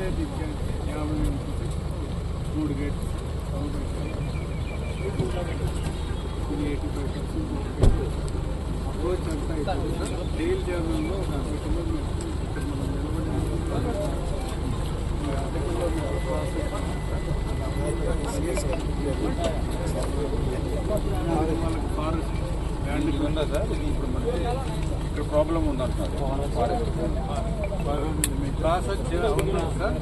3 gates ఇది 85% approach అంతా అయిపోతుంది. డీల్ జర్నల్లో ఒక 50 కిలోమీటర్స్ ఇక్కడ మనం మనకు ఫారెస్ట్ ల్యాండ్ ఉందా సార్? ఇది ఇప్పుడు మనకి ఇక్కడ ప్రాబ్లం ఉందంటున్నారు. మీ క్లాస్ వచ్చి సార్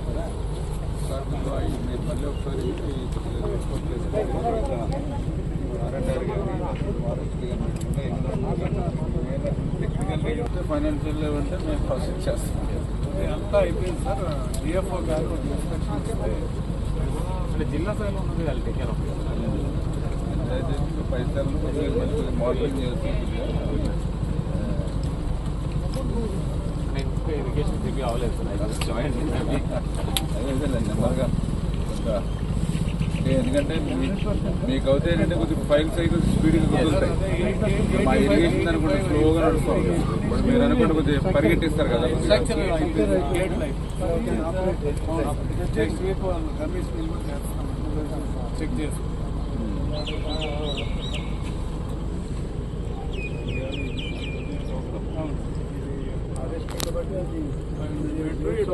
మీరు మళ్ళీ ఒకసారి టెక్నికల్ ఫైనాన్షియల్ అంటే మేము ప్రాసెస్ చేస్తాం. అంతా అయిపోయింది సార్. డిఎఫ్ఓ గారు ఇన్స్పెక్షన్ అంటే జిల్లా స్థాయిలో ఉన్నది వాళ్ళు టేక్ పైసలు మోడలింగ్ చేస్తుంది. ఇరిగేషన్ రివ్యూ అవ్వలేదు సార్. నెమ్మదిగా ఎందుకంటే మీకు అవుతే ఏంటంటే కొద్దిగా ఫైల్ సైకిల్స్ స్పీడ్గా కుదురుతాయి. మా ఇరిగేషన్ అనుకుంటే స్లోగా నడుస్తాం. ఇప్పుడు మీరు అనుకుంటే కొద్దిగా పరిగెట్టిస్తారు కదా. చెక్ చేసి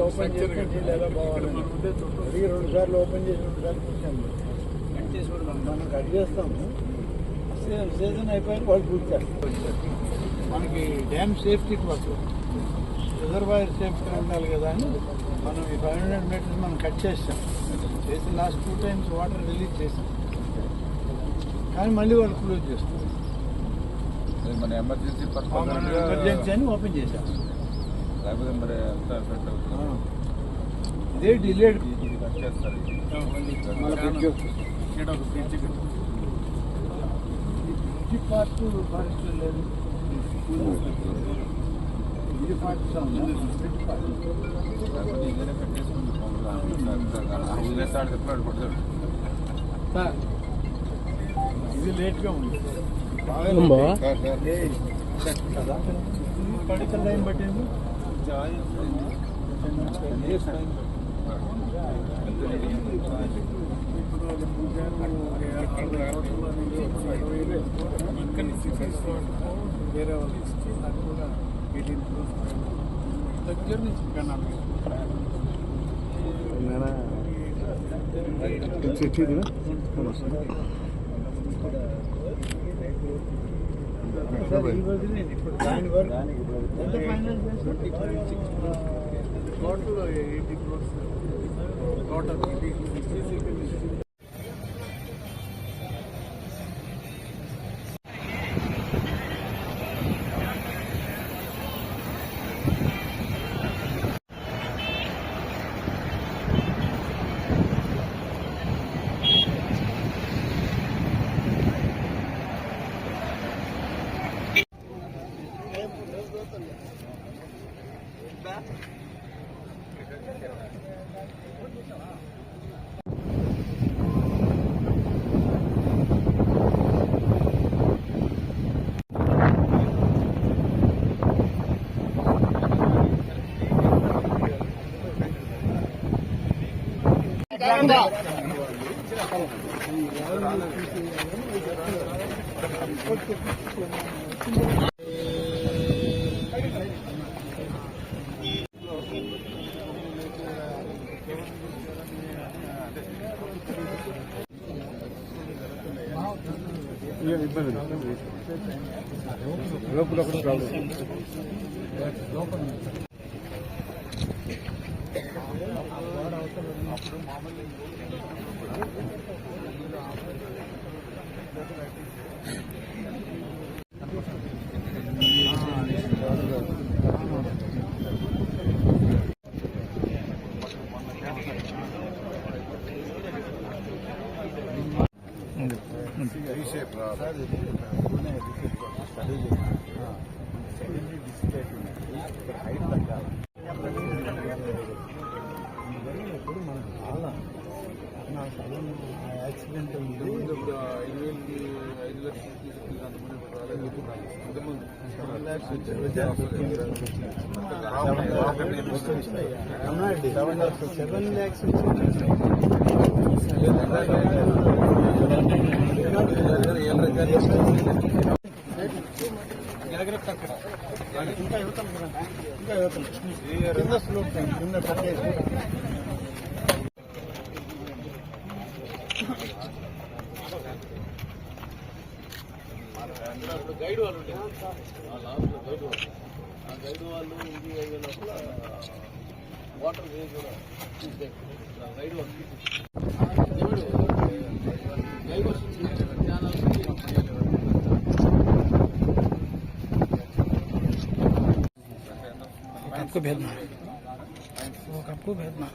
ఓపెన్ చేసి 2 సార్లు ఓపెన్ చేసి 2 సార్లు చూసాము. కట్ చేసి కూడా మనం కట్ చేస్తాము. సీజన్ అయిపోయిన వాళ్ళు పూర్తి చేస్తారు. మనకి డ్యామ్ సేఫ్టీ కోసం రిజర్వాయర్ సేఫ్టీ ఉండాలి కదా అని మనం ఈ 500 మీటర్స్ మనం కట్ చేసాం. చేసి లాస్ట్ 2 times వాటర్ రిలీజ్ చేసాం. కానీ మళ్ళీ వాళ్ళు క్లోజ్ చేస్తాం. మన ఎమర్జెన్సీ అని ఓపెన్ చేశాం. లేకపోతే మరి అంతా ఎఫెక్ట్ అవుతుంది. ఇదే డిలేడ్ ఇది కట్ చేస్తారు. బ్రిడ్జి పార్ట్ ఫారెస్ట్ లేదు. ఇది పార్ట్ బ్రిడ్జ్ పార్ట్ ఇదే పెట్టేసుకుంది. ఇది లేట్గా ఉంది. పడితే టైం పట్టింది. వేరే వాళ్ళు ఇచ్చి అది కూడా 18 crores దగ్గర నుంచి ఇప్పుడు దాని వరకు టోటల్ 80 crores టోటల్. లోపల కూడా ప్రాబ్లం. హైట్ తగ్గాలి. యాక్సిడెంట్ ఉంది. ఇప్పుడు 5,000కి 5 లక్షలు తీసుకుంటే అంతమంది ఇప్పుడు రాలేదు. అంతకుముందు 7 lakhs వచ్చారు. 7 lakhs జాగ్రత్త అక్కడ ఇంకా యువతలు కింద స్లోప్ కింద కట్టేసి గైడ్ వాళ్ళు గైడ్ వాళ్ళు ఇది అయ్యే లోపల వాటర్ వే కూడా గైడ్ వాళ్ళు గైడ్ వస్తుంది చాలా आपको भेजना वो आपको भेजना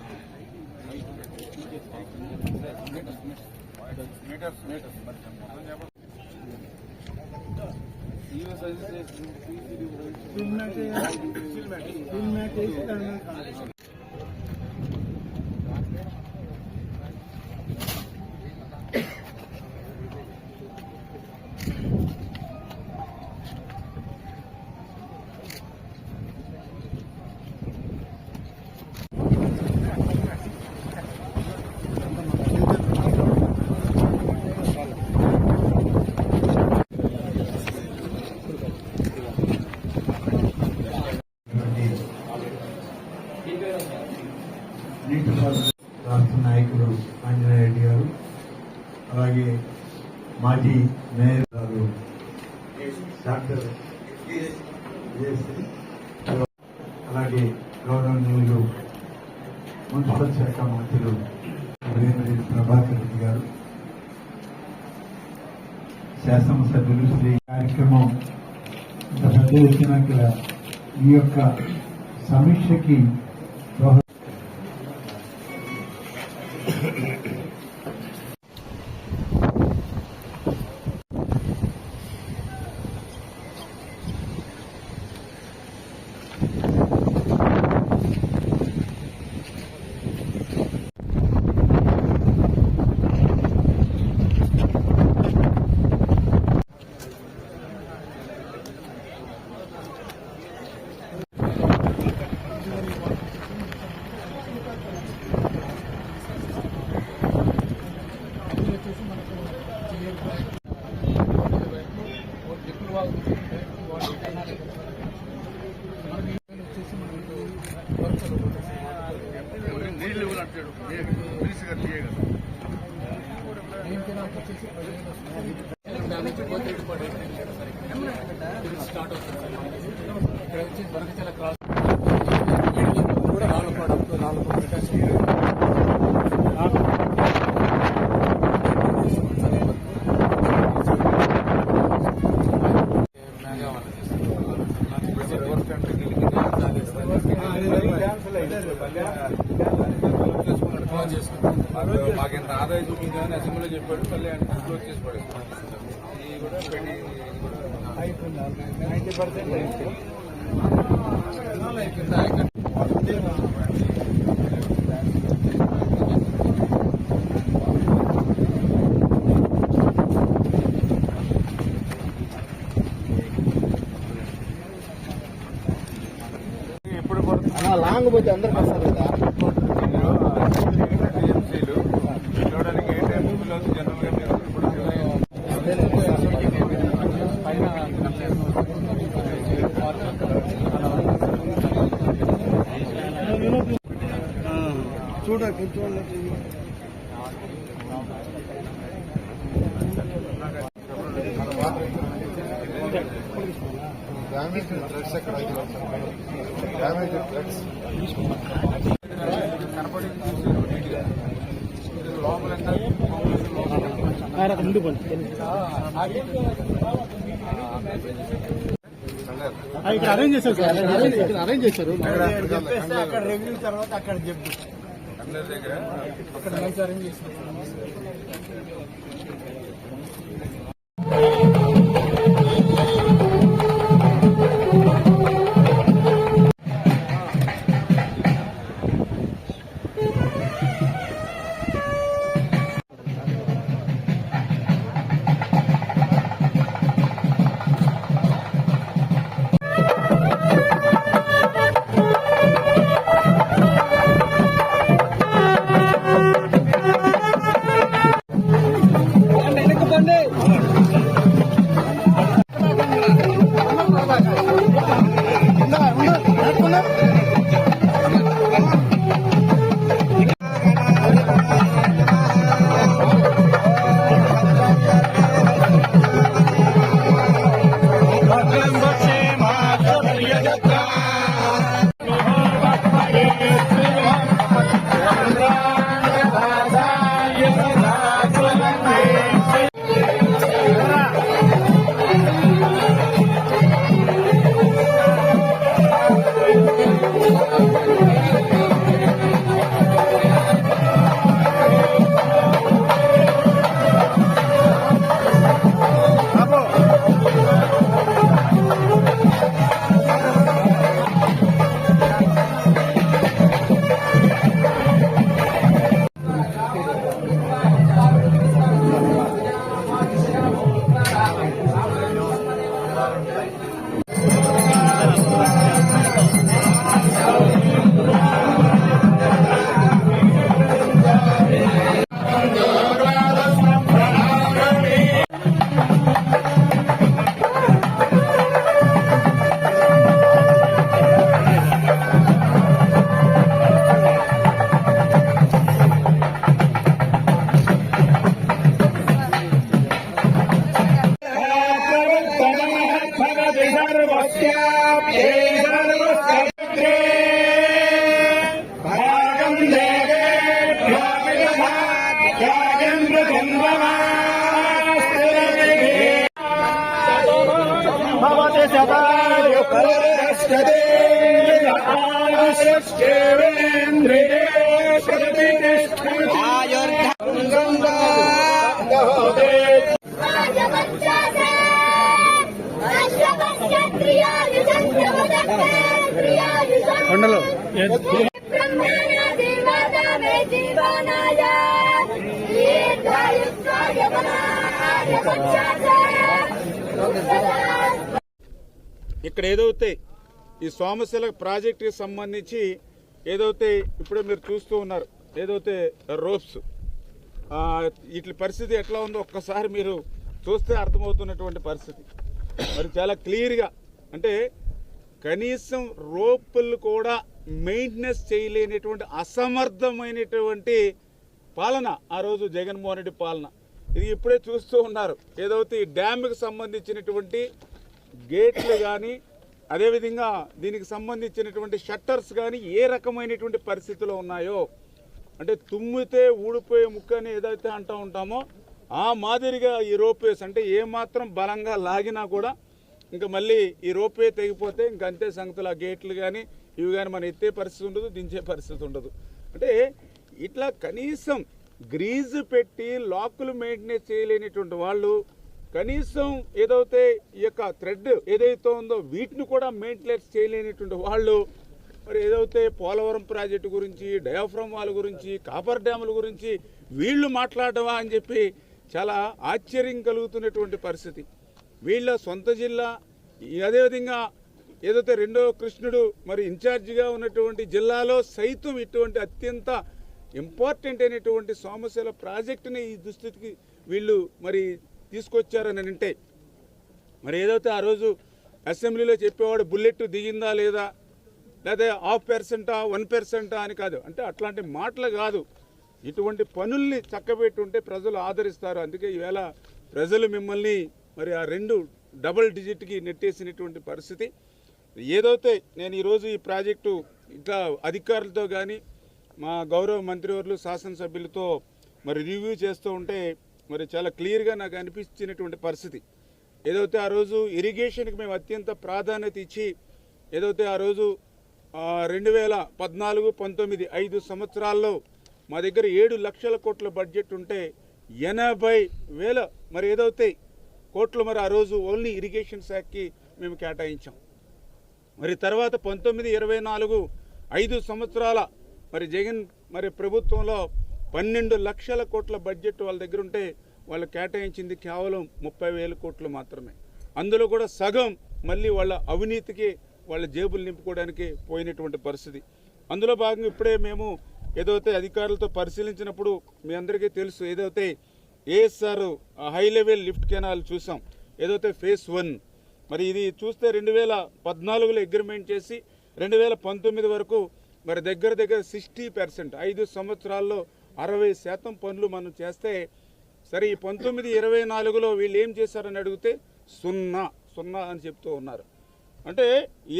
రాష్ట్ర నాయకుడు ఆంజనేయ రెడ్డి గారు, అలాగే మాజీ మేయర్ గారు డాక్టర్ అలాగే గౌరవనీయులు మున్సిపల్ శాఖ మంత్రులు వేమిరెడ్డి ప్రభాకర్ రెడ్డి గారు, శాసనసభ్యులు శ్రీ కార్యక్రమం ఇంత పెద్ద ఎత్తున ఈ యొక్క సమీక్షకి నీళ్ళు ఇవ్వాలంటాడు పోలీసు గారు చేయగలరు. స్టార్ట్ అవుతుంది ఇక్కడ వచ్చి బరకచల క్రాస్ కూడా 4 మాకింత ఆదాయం చూపించాలని అసెంబ్లీలో చెప్పాడు. మళ్ళీ ఆయన క్లోజ్ చేసి పడేస్తాడు. ఇది కూడా పెట్టి అయిపోయింది 90% అయిపోయింది. ఎప్పుడు పడుతుంది లాంగ్ పోతే అందరికి వస్తారు కదా. టీఎంసీలు చూడడానికి ఏ టైంలో జనరల్గా మీరు ఇప్పుడు చూడండి చూడండి డ్యామేజ్ డ్రగ్స్ ఎక్కడ డ్యామేజ్ డ్రగ్స్ కనపడి నీట్గా లోపల ముందు ఇక్కడ అరేంజ్ చేశారు సార్. అరేంజ్ చేశారు అక్కడ రెవెన్యూ తర్వాత అక్కడ చెప్పు అందరి దగ్గర అక్కడ మంచి అరేంజ్ చేశారు. భవతి శతాయు పురుషేంద్రియే కొండలో ఇక్కడ ఏదైతే ఈ సోమశిల ప్రాజెక్టుకి సంబంధించి ఏదైతే ఇప్పుడే మీరు చూస్తూ ఉన్నారు, ఏదైతే రోప్స్ వీటి పరిస్థితి ఎట్లా ఉందో ఒక్కసారి మీరు చూస్తే అర్థమవుతున్నటువంటి పరిస్థితి. మరి చాలా క్లియర్గా అంటే కనీసం రోపులు కూడా మెయింటెనెన్స్ చేయలేనటువంటి అసమర్థమైనటువంటి పాలన ఆ రోజు జగన్మోహన్ రెడ్డి పాలన. ఇది ఇప్పుడే చూస్తూ ఉన్నారు, ఏదైతే ఈ డ్యామ్కి సంబంధించినటువంటి గేట్లు కానీ అదేవిధంగా దీనికి సంబంధించినటువంటి షట్టర్స్ కానీ ఏ రకమైనటువంటి పరిస్థితిలో ఉన్నాయో, అంటే తుమ్మితే ఊడిపోయే ముక్క అని ఏదైతే అంటూ ఉంటామో ఆ మాదిరిగా ఈ రోప్వేస్ అంటే ఏమాత్రం బలంగా లాగినా కూడా ఇంకా మళ్ళీ ఈ రోప్వే తెగిపోతే ఇంక అంతే సంగతులు. ఆ గేట్లు కానీ ఇవి కానీ మనం ఎత్తే పరిస్థితి ఉండదు, దించే పరిస్థితి ఉండదు. అంటే ఇట్లా కనీసం గ్రీజు పెట్టి లాకులు మెయింటెనెన్స్ చేయలేనటువంటి వాళ్ళు కనీసం ఏదైతే ఈ యొక్క థ్రెడ్ ఏదైతే ఉందో వీటిని కూడా మెయింటెనెన్స్ చేయలేనటువంటి వాళ్ళు మరి ఏదైతే పోలవరం ప్రాజెక్టు గురించి, డయాఫ్రమ్ వాల్ గురించి, కాపర్ డ్యాముల గురించి వీళ్ళు మాట్లాడవా అని చెప్పి చాలా ఆశ్చర్యం కలుగుతున్నటువంటి పరిస్థితి. వీళ్ళ సొంత జిల్లా అదేవిధంగా ఏదైతే రెండో కృష్ణుడు మరి ఇన్ఛార్జిగా ఉన్నటువంటి జిల్లాలో సైతం ఇటువంటి అత్యంత ఇంపార్టెంట్ అయినటువంటి సోమశిల ప్రాజెక్టుని ఈ దుస్థితికి వీళ్ళు మరి తీసుకొచ్చారని అంటే మరి ఏదైతే ఆ రోజు అసెంబ్లీలో చెప్పేవాడు బుల్లెట్ దిగిందా లేదా, లేదా 0.5%, 1% అని కాదు, అంటే అట్లాంటి మాటలు కాదు. ఇటువంటి పనుల్ని చక్కబెట్టుంటే ప్రజలు ఆదరిస్తారు. అందుకే ఈవేళ ప్రజలు మిమ్మల్ని మరి ఆ 2 డబుల్ డిజిట్కి నెట్టేసినటువంటి పరిస్థితి. ఏదైతే నేను ఈరోజు ఈ ప్రాజెక్టు ఇట్లా అధికారులతో కానీ మా గౌరవ మంత్రివర్యులు శాసనసభ్యులతో మరి రివ్యూ చేస్తూ ఉంటే మరి చాలా క్లియర్గా నాకు అనిపించినటువంటి పరిస్థితి. ఏదైతే ఆ రోజు ఇరిగేషన్కి మేము అత్యంత ప్రాధాన్యత ఇచ్చి ఏదైతే ఆ రోజు 2014-19 5 సంవత్సరాల్లో మా దగ్గర 7 లక్షల కోట్ల బడ్జెట్ ఉంటే 80,000 మరి ఏదైతే కోట్లు మరి ఆ రోజు ఓన్లీ ఇరిగేషన్ శాఖకి మేము కేటాయించాం. మరి తర్వాత 19-24 5 సంవత్సరాల మరి జగన్ మరి ప్రభుత్వంలో 12 లక్షల కోట్ల బడ్జెట్ వాళ్ళ దగ్గర ఉంటే వాళ్ళు కేటాయించింది కేవలం 30,000 కోట్లు మాత్రమే. అందులో కూడా సగం మళ్ళీ వాళ్ళ అవినీతికి వాళ్ళ జేబులు నింపుకోవడానికి పోయినటువంటి పరిస్థితి. అందులో భాగంగా ఇప్పుడే మేము ఏదైతే అధికారులతో పరిశీలించినప్పుడు మీ అందరికీ తెలుసు, ఏదైతే ASR high level lift canal చూసాం, ఏదైతే ఫేజ్ 1 మరి ఇది చూస్తే 2014లో అగ్రిమెంట్ చేసి 2019 వరకు మరి దగ్గర 60%, 5 సంవత్సరాల్లో 60% పనులు మనం చేస్తే సరే ఈ 19-24లో వీళ్ళు ఏం చేశారని అడిగితే 0 అని చెప్తూ ఉన్నారు. అంటే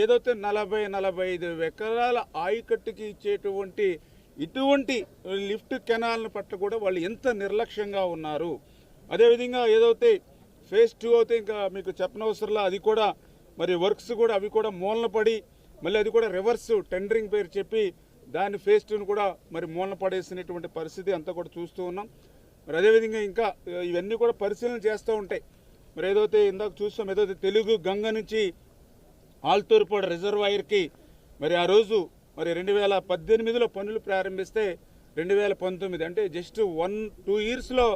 ఏదైతే 40-45 ఎకరాల ఆయకట్టుకి ఇచ్చేటువంటి ఇటువంటి లిఫ్ట్ కెనాల్ని పట్ల కూడా వాళ్ళు ఎంత నిర్లక్ష్యంగా ఉన్నారు. అదేవిధంగా ఏదైతే ఫేజ్ 2 అయితే ఇంకా మీకు చెప్పనవసరంలా అది కూడా మరి వర్క్స్ కూడా అవి కూడా మూలన పడి మళ్ళీ అది కూడా రివర్స్ టెండరింగ్ పేరు చెప్పి దాని ఫేజ్ 2ను కూడా మరి మూలన పడేసినటువంటి పరిస్థితి అంతా కూడా చూస్తూ ఉన్నాం. మరి అదేవిధంగా ఇంకా ఇవన్నీ కూడా పరిశీలన చేస్తూ ఉంటాయి. మరి ఏదైతే ఇందాక చూస్తాం, ఏదైతే తెలుగు గంగ నుంచి ఆల్తూర్పాడు రిజర్వాయర్కి మరి ఆ రోజు మరి 2018లో పనులు ప్రారంభిస్తే 2019 అంటే జస్ట్ 1-2 ఇయర్స్లో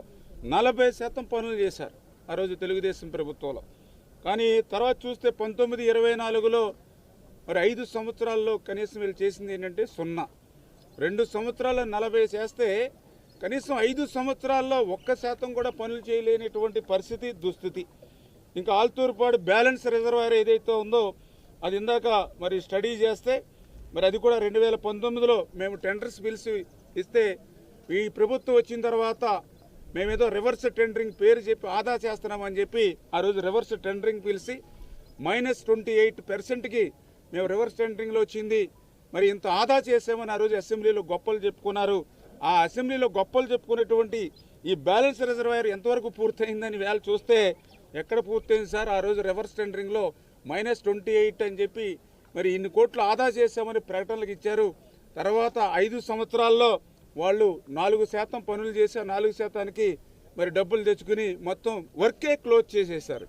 40% పనులు చేశారు ఆ రోజు తెలుగుదేశం ప్రభుత్వంలో. కానీ తర్వాత చూస్తే 19-24లో మరి 5 సంవత్సరాల్లో కనీసం వీళ్ళు చేసింది ఏంటంటే 0. 2 సంవత్సరాల్లో 40 చేస్తే కనీసం 5 సంవత్సరాల్లో 1% కూడా పనులు చేయలేనటువంటి పరిస్థితి దుస్థితి. ఇంకా ఆల్తూర్పాడు బ్యాలెన్స్ రిజర్వాయర్ ఏదైతే ఉందో అది ఇందాక మరి స్టడీ చేస్తే మరి అది కూడా 2019లో మేము టెండర్స్ పిలిచి ఇస్తే ఈ ప్రభుత్వం వచ్చిన తర్వాత మేమేదో రివర్స్ టెండరింగ్ పేరు చెప్పి ఆదా చేస్తున్నామని చెప్పి ఆ రోజు రివర్స్ టెండరింగ్ పిలిచి -28%కి మేము రివర్స్ టెండరింగ్లో వచ్చింది. మరి ఇంత ఆదా చేసామని ఆ రోజు అసెంబ్లీలో గొప్పలు చెప్పుకున్నారు. ఆ అసెంబ్లీలో గొప్పలు చెప్పుకునేటువంటి ఈ బ్యాలెన్స్ రిజర్వాయర్ ఎంతవరకు పూర్తయిందని వేళ చూస్తే ఎక్కడ పూర్తయింది సార్? ఆ రోజు రివర్స్ టెండరింగ్లో -28 అని చెప్పి మరి ఇన్ని కోట్లు ఆదా చేశామని ప్రకటనలకు ఇచ్చారు. తర్వాత 5 సంవత్సరాల్లో వాళ్ళు 4% పనులు చేసి 4%కి మరి డబ్బులు తెచ్చుకుని మొత్తం వర్కే క్లోజ్ చేసేశారు.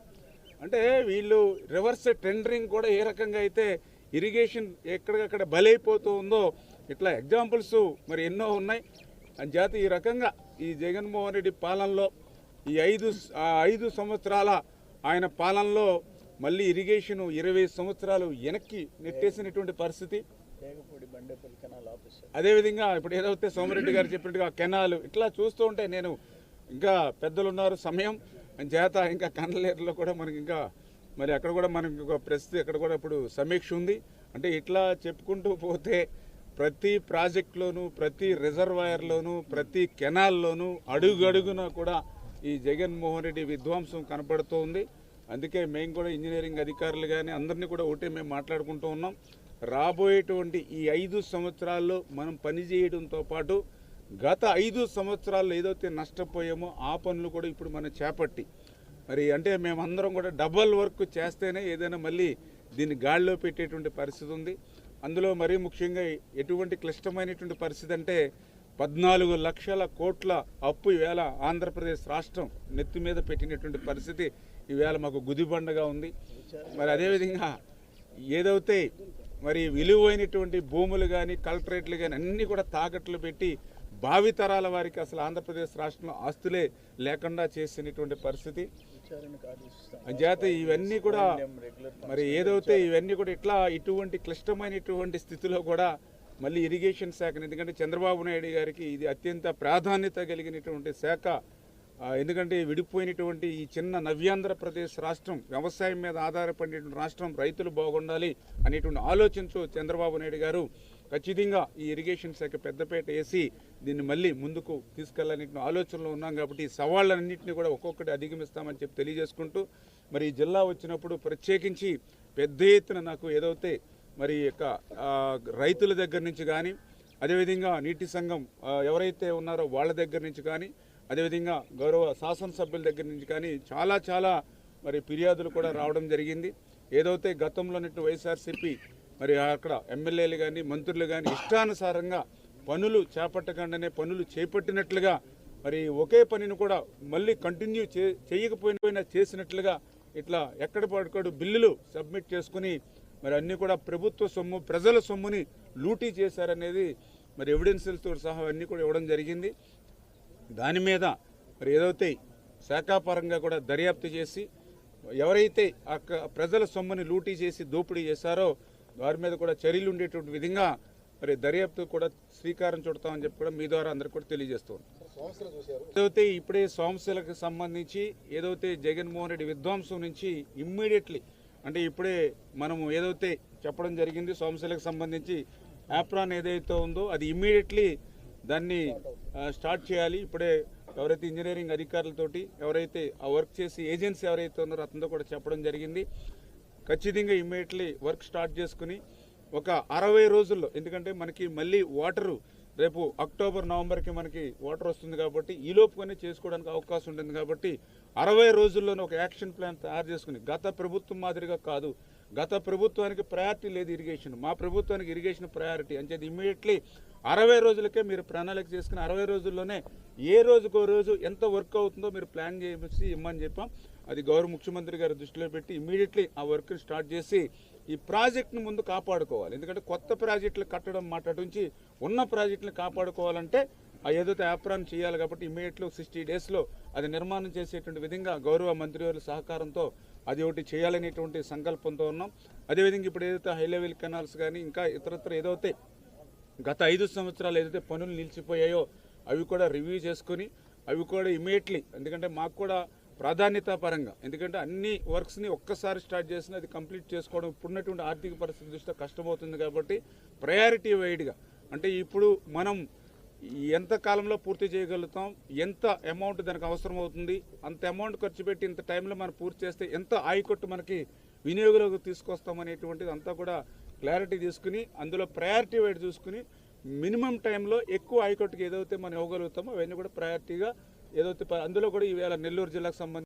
అంటే వీళ్ళు రివర్స్ టెండరింగ్ కూడా ఏ రకంగా అయితే ఇరిగేషన్ ఎక్కడికక్కడ బలైపోతూ ఉందో ఇట్లా ఎగ్జాంపుల్స్ మరి ఎన్నో ఉన్నాయి. అంచేత ఈ రకంగా ఈ జగన్మోహన్ రెడ్డి పాలనలో ఈ 5 సంవత్సరాల ఆయన పాలనలో మళ్ళీ ఇరిగేషన్ 20 సంవత్సరాలు వెనక్కి నెట్టేసినటువంటి పరిస్థితి. అదేవిధంగా ఇప్పుడు ఏదైతే సోమిరెడ్డి గారు చెప్పినట్టుగా కెనాలు ఇట్లా చూస్తూ ఉంటే నేను ఇంకా పెద్దలు ఉన్నారు సమయం చేత ఇంకా కన్నలేరులో కూడా మనకి ఇంకా మరి అక్కడ కూడా మనకి ఒక ప్రస్తుతం ఇక్కడ కూడా ఇప్పుడు సమీక్ష ఉంది. అంటే ఇట్లా చెప్పుకుంటూ పోతే ప్రతి ప్రాజెక్టులోనూ ప్రతి రిజర్వాయర్లోనూ ప్రతి కెనాల్లోనూ అడుగడుగున కూడా ఈ జగన్మోహన్ రెడ్డి విధ్వంసం కనపడుతూ ఉంది. అందుకే మేము కూడా ఇంజనీరింగ్ అధికారులు కానీ అందరినీ కూడా ఒకటే మేము మాట్లాడుకుంటూ ఉన్నాం. రాబోయేటువంటి ఈ 5 సంవత్సరాల్లో మనం పనిచేయడంతో పాటు గత 5 సంవత్సరాల్లో ఏదైతే నష్టపోయామో ఆ పనులు కూడా ఇప్పుడు మనం చేపట్టి మరి అంటే మేమందరం కూడా డబల్ వర్క్ చేస్తేనే ఏదైనా మళ్ళీ దీన్ని గాడిలో పెట్టేటువంటి పరిస్థితి ఉంది. అందులో మరీ ముఖ్యంగా ఎటువంటి క్లిష్టమైనటువంటి పరిస్థితి అంటే 14 లక్షల కోట్ల అప్పు ఈవేళ ఆంధ్రప్రదేశ్ రాష్ట్రం నెత్తి మీద పెట్టినటువంటి పరిస్థితి ఈవేళ మాకు గుదిబండగా ఉంది. మరి అదేవిధంగా ఏదైతే మరి విలువైనటువంటి భూములు కానీ కలెక్టరేట్లు కానీ అన్నీ కూడా తాకట్లు పెట్టి భావితరాల వారికి అసలు ఆంధ్రప్రదేశ్ రాష్ట్రంలో ఆస్తులే లేకుండా చేసినటువంటి పరిస్థితి. అంచేత ఇవన్నీ కూడా మరి ఏదైతే ఇవన్నీ కూడా ఇట్లా ఇటువంటి క్లిష్టమైనటువంటి స్థితిలో కూడా మళ్ళీ ఇరిగేషన్ శాఖను, ఎందుకంటే చంద్రబాబు నాయుడు గారికి ఇది అత్యంత ప్రాధాన్యత కలిగినటువంటి శాఖ. ఎందుకంటే విడిపోయినటువంటి ఈ చిన్న నవ్యాంధ్రప్రదేశ్ రాష్ట్రం వ్యవసాయం మీద ఆధారపడినటువంటి రాష్ట్రం, రైతులు బాగుండాలి అనేటువంటి ఆలోచనతో చంద్రబాబు నాయుడు గారు ఖచ్చితంగా ఈ ఇరిగేషన్ శాఖ పెద్దపేట వేసి దీన్ని మళ్ళీ ముందుకు తీసుకెళ్లాలనే ఆలోచనలో ఉన్నాం. కాబట్టి ఈ సవాళ్ళన్నింటినీ కూడా ఒక్కొక్కటి అధిగమిస్తామని చెప్పి తెలియజేసుకుంటూ మరి ఈ జిల్లా వచ్చినప్పుడు ప్రత్యేకించి పెద్ద ఎత్తున నాకు ఏదైతే మరి యొక్క రైతుల దగ్గర నుంచి కానీ అదేవిధంగా నీటి సంఘం ఎవరైతే ఉన్నారో వాళ్ళ దగ్గర నుంచి కానీ అదేవిధంగా గౌరవ శాసనసభ్యుల దగ్గర నుంచి కానీ చాలా మరి ఫిర్యాదులు కూడా రావడం జరిగింది. ఏదైతే గతంలోనట్టు వైఎస్ఆర్సీపీ మరి అక్కడ ఎమ్మెల్యేలు కానీ మంత్రులు కానీ ఇష్టానుసారంగా పనులు చేపట్టకుండానే పనులు చేపట్టినట్లుగా మరి ఒకే పనిని కూడా మళ్ళీ కంటిన్యూ చేయకపోయినా చేసినట్లుగా ఇట్లా ఎక్కడ పడుకోడు బిల్లులు సబ్మిట్ చేసుకుని మరి అన్నీ కూడా ప్రభుత్వ సొమ్ము ప్రజల సొమ్ముని లూటీ చేశారనేది మరి ఎవిడెన్స్లతో సహా అన్నీ కూడా ఇవ్వడం జరిగింది. దాని మీద మరి ఏదైతే శాఖాపరంగా కూడా దర్యాప్తు చేసి ఎవరైతే ప్రజల సొమ్ముని లూటీ చేసి దోపిడీ చేశారో వారి మీద కూడా చర్యలు ఉండేటువంటి విధంగా మరి దర్యాప్తు కూడా శ్రీకారం చుడతామని చెప్పి కూడా మీ ద్వారా అందరికీ కూడా తెలియజేస్తాం. ఏదైతే ఇప్పుడే సమస్యలకు సంబంధించి ఏదైతే జగన్మోహన్ రెడ్డి విధ్వంసం నుంచి ఇమ్మీడియట్లీ అంటే ఇప్పుడే మనము ఏదైతే చెప్పడం జరిగింది సమస్యలకు సంబంధించి యాప్రాన్ ఏదైతే ఉందో అది ఇమ్మీడియట్లీ దాన్ని స్టార్ట్ చేయాలి. ఇప్పుడే ఎవరైతే ఇంజనీరింగ్ అధికారులతోటి ఎవరైతే ఆ వర్క్ చేసి ఏజెన్సీ ఎవరైతే ఉన్నారో అతనితో కూడా చెప్పడం జరిగింది. ఖచ్చితంగా ఇమ్మీడియట్లీ వర్క్ స్టార్ట్ చేసుకుని ఒక 60 రోజుల్లో, ఎందుకంటే మనకి మళ్ళీ వాటరు రేపు అక్టోబర్ నవంబర్కి మనకి వాటర్ వస్తుంది కాబట్టి ఈ లోపుగానే చేసుకోవడానికి అవకాశం ఉంటుంది. కాబట్టి 60 రోజుల్లోనే ఒక యాక్షన్ ప్లాన్ తయారు చేసుకుని గత ప్రభుత్వం మాదిరిగా కాదు, గత ప్రభుత్వానికి ప్రయారిటీ లేదు ఇరిగేషన్, మా ప్రభుత్వానికి ఇరిగేషన్ ప్రయారిటీ అని చెప్పి ఇమ్మీడియట్లీ 60 రోజులకే మీరు ప్రణాళిక చేసుకుని 60 రోజుల్లోనే ఏ రోజుకో రోజు ఎంత వర్క్ అవుతుందో మీరు ప్లాన్ చేసి ఇమ్మని చెప్పాం. అది గౌరవ ముఖ్యమంత్రి గారి దృష్టిలో పెట్టి ఇమ్మీడియట్లీ ఆ వర్క్ని స్టార్ట్ చేసి ఈ ప్రాజెక్ట్ని ముందు కాపాడుకోవాలి. ఎందుకంటే కొత్త ప్రాజెక్టులు కట్టడం మాట్లాడుంచి ఉన్న ప్రాజెక్టులు కాపాడుకోవాలంటే ఏదైతే యాప్రాన్ చేయాలి. కాబట్టి ఇమ్మీడియట్లీ 60 డేస్లో అది నిర్మాణం చేసేటువంటి విధంగా గౌరవ మంత్రివర్యుల సహకారంతో అది ఒకటి చేయాలనేటువంటి సంకల్పంతో ఉన్నాం. అదేవిధంగా ఇప్పుడు ఏదైతే హై లెవెల్ కెనాల్స్ కానీ ఇంకా ఇతరత్ర ఏదైతే గత 5 సంవత్సరాలు ఏదైతే పనులు నిలిచిపోయాయో అవి కూడా రివ్యూ చేసుకుని అవి కూడా ఇమ్మీడియట్లీ, ఎందుకంటే మాకు కూడా ప్రాధాన్యత పరంగా, ఎందుకంటే అన్ని వర్క్స్ని ఒక్కసారి స్టార్ట్ చేసిన అది కంప్లీట్ చేసుకోవడం ఇప్పుడున్నటువంటి ఆర్థిక పరిస్థితి దృష్ట్యా కష్టమవుతుంది. కాబట్టి ప్రయారిటీ వైడ్గా అంటే ఇప్పుడు మనం ఎంత కాలంలో పూర్తి చేయగలుగుతాం, ఎంత అమౌంట్ దానికి అవసరం అవుతుంది, అంత అమౌంట్ ఖర్చు పెట్టి ఇంత టైంలో మనం పూర్తి చేస్తే ఎంత ఆయకొట్టు మనకి వినియోగంలోకి తీసుకొస్తామనేటువంటిది అంతా కూడా క్లారిటీ తీసుకుని అందులో ప్రయారిటీ వైడ్ చూసుకుని మినిమం టైంలో ఎక్కువ ఆయకొట్టుకి ఏదైతే మనం ఇవ్వగలుగుతామో అవన్నీ కూడా ప్రయారిటీగా ఏదైతే అందులో కూడా ఈవేళ నెల్లూరు జిల్లాకు సంబంధించి